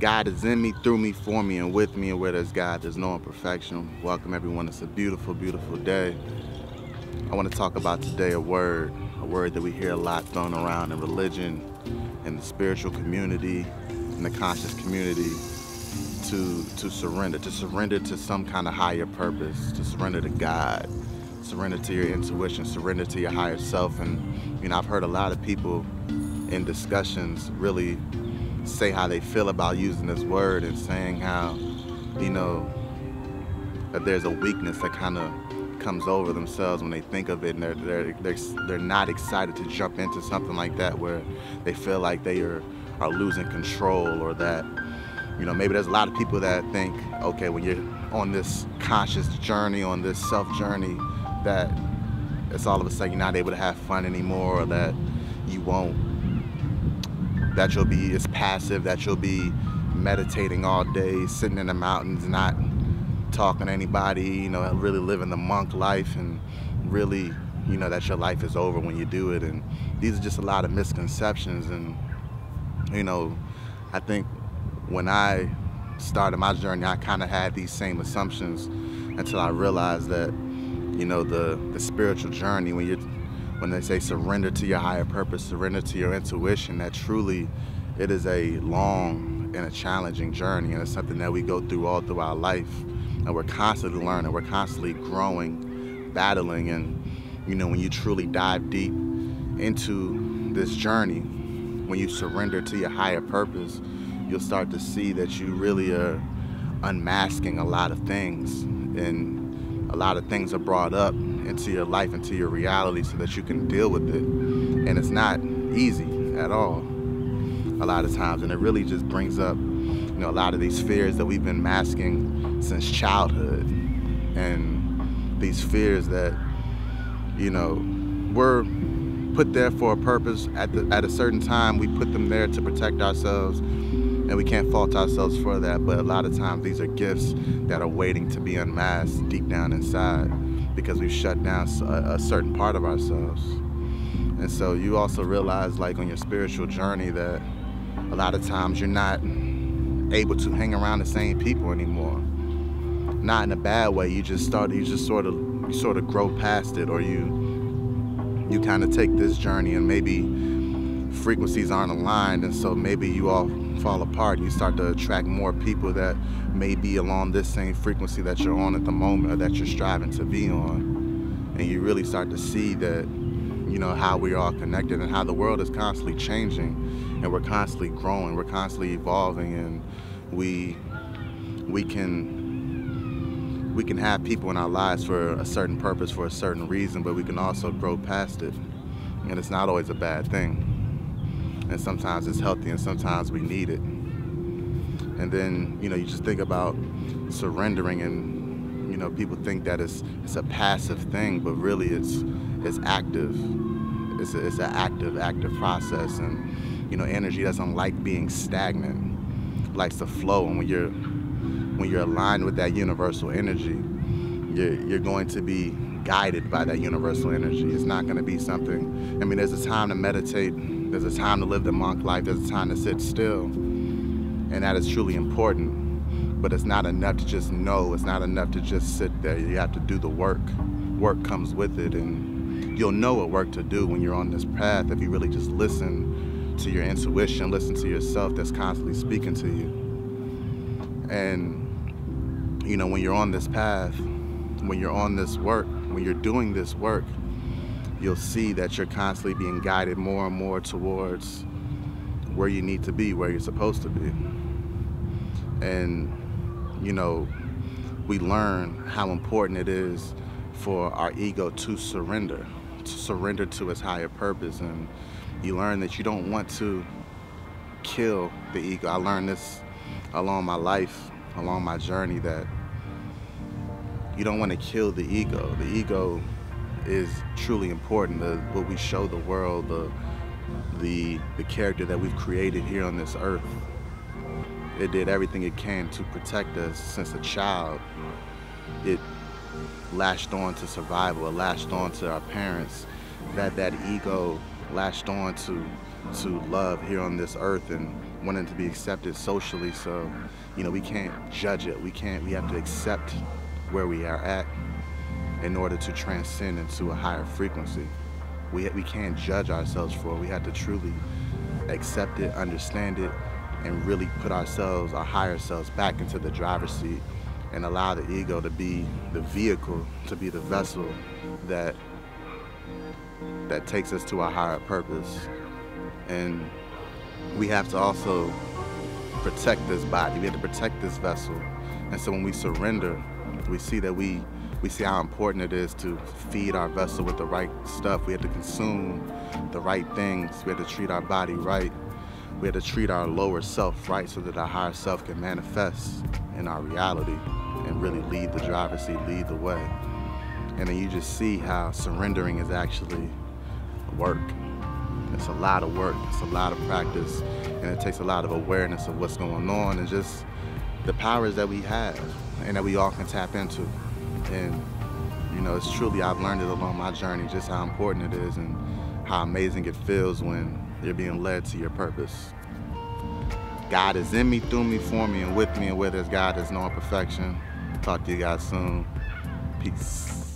God is in me, through me, for me, and with me, and where there's God, there's no imperfection. Welcome everyone, it's a beautiful, beautiful day. I want to talk about today a word that we hear a lot thrown around in religion, in the spiritual community, in the conscious community, to surrender to some kind of higher purpose, to surrender to God, surrender to your intuition, surrender to your higher self. And I've heard a lot of people in discussions really say how they feel about using this word and saying how, that there's a weakness that kind of comes over themselves when they think of it, and they're not excited to jump into something like that where they feel like they are losing control, or that maybe there's a lot of people that think, okay, when you're on this conscious journey, on this self journey, that it's all of a sudden you're not able to have fun anymore, or that you won't, that you'll be, it's passive, that you'll be meditating all day, sitting in the mountains, not talking to anybody, really living the monk life, and really, that your life is over when you do it. And these are just a lot of misconceptions. And, I think when I started my journey, I kind of had these same assumptions until I realized that, the spiritual journey, when they say surrender to your higher purpose, surrender to your intuition, that truly it is a long and a challenging journey, and it's something that we go through all through our life, and we're constantly learning, we're constantly growing, battling. And when you truly dive deep into this journey, when you surrender to your higher purpose, you'll start to see that you really are unmasking a lot of things, and a lot of things are brought up into your life, into your reality, so that you can deal with it. And it's not easy at all a lot of times, and it really just brings up a lot of these fears that we've been masking since childhood, and these fears that were put there for a purpose at a certain time. We put them there to protect ourselves, and we can't fault ourselves for that. But a lot of times these are gifts that are waiting to be unmasked deep down inside, because we've shut down a certain part of ourselves. And so you also realize, like, on your spiritual journey, that a lot of times you're not able to hang around the same people anymore. Not in a bad way. You sort of grow past it, or you kind of take this journey, and maybe frequencies aren't aligned, and so maybe you all fall apart. You start to attract more people that may be along this same frequency that you're on at the moment, or that you're striving to be on. And you really start to see that, how we're all connected, and how the world is constantly changing, and we're constantly growing, we're constantly evolving, and we can have people in our lives for a certain purpose, for a certain reason, but we can also grow past it. And it's not always a bad thing. And sometimes it's healthy, and sometimes we need it. And then, you just think about surrendering, and, people think that it's a passive thing, but really it's active. It's an active process. And, energy doesn't like being stagnant. It likes to flow. And when you're aligned with that universal energy, you're going to be guided by that universal energy. It's not going to be something, there's a time to meditate, there's a time to live the monk life, there's a time to sit still, and that is truly important. But it's not enough to just know, it's not enough to just sit there. You have to do the work. Work comes with it, and you'll know what work to do when you're on this path, if you really just listen to your intuition, listen to yourself that's constantly speaking to you. And when you're on this path, when you're on this work, when you're doing this work, you'll see that you're constantly being guided more and more towards where you need to be, where you're supposed to be. And, we learn how important it is for our ego to surrender to its higher purpose. And you learn that you don't want to kill the ego. I learned this along my life, along my journey, that you don't want to kill the ego. The ego is truly important. What we show the world, the character that we've created here on this earth. It did everything it can to protect us since a child. It latched on to survival. It latched on to our parents. That ego latched on to love here on this earth, and wanting to be accepted socially. So, we can't judge it. We have to accept where we are at in order to transcend into a higher frequency. We can't judge ourselves for it. We have to truly accept it, understand it, and really put ourselves, our higher selves, back into the driver's seat and allow the ego to be the vehicle, to be the vessel that takes us to our higher purpose. And we have to also protect this body. We have to protect this vessel. And so when we surrender, we see that we see how important it is to feed our vessel with the right stuff. We have to consume the right things. We have to treat our body right. We have to treat our lower self right so that our higher self can manifest in our reality and really lead the driver's seat, lead the way. And then you just see how surrendering is actually work. It's a lot of work, it's a lot of practice, and it takes a lot of awareness of what's going on and just the powers that we have and that we all can tap into. And it's truly, I've learned it along my journey just how important it is and how amazing it feels when you're being led to your purpose. God is in me, through me, for me, and with me, and where there's God, there's no imperfection. Talk to you guys soon. Peace.